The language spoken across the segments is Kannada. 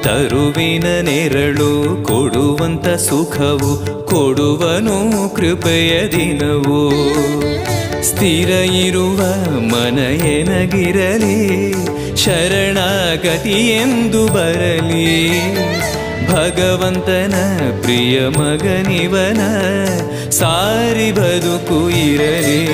ತರುವಿನ ನೆರಳು ಕೊಡುವಂತ ಸುಖವು ಕೊಡುವನು ಕೃಪೆಯ ದಿನವು. ಸ್ಥಿರ ಇರುವ ಮನ ಎನಗಿರಲಿ, ಶರಣಾಗತಿ ಎಂದು ಬರಲಿ. ಭಗವಂತನ ಪ್ರಿಯ ಮಗನಿವನ, ಸಾರಿ ಬದುಕು ಇರಲಿ.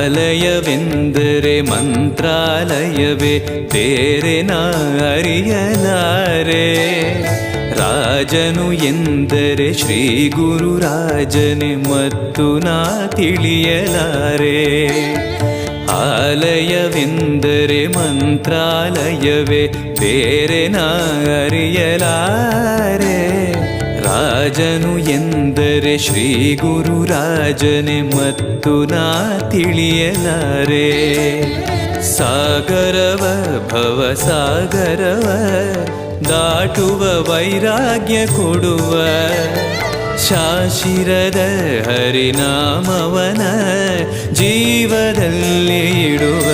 ಆಲಯವೆಂದರೆ ಮಂತ್ರಾಲಯವೇ, ಬೇರೆ ನಾ ಅರಿಯಲಾರೆ. ರಾಜನು ಎಂದರೆ ಶ್ರೀ ಗುರು ರಾಜನೇ, ಮತ್ತು ನಾ ತಿಳಿಯಲಾರೆ. ಆಲಯವೆಂದರೆ ಮಂತ್ರಾಲಯವೇ, ಬೇರೆ ನಾ ಅರಿಯಲಾರೆ. ರಾಜನು ಎಂದರೆ ಶ್ರೀ ಗುರು ರಾಜನೇ, ಮತ್ತು ನಾ ತಿಳಿಯಲಾರೆ. ಸಾಗರವ ಭವ ಸಾಗರವ ದಾಟುವ ವೈರಾಗ್ಯ ಕೊಡುವ, ಶಾಶಿರದ ಹರಿನಾಮವನ ಜೀವದಲ್ಲಿ ಇಡುವ.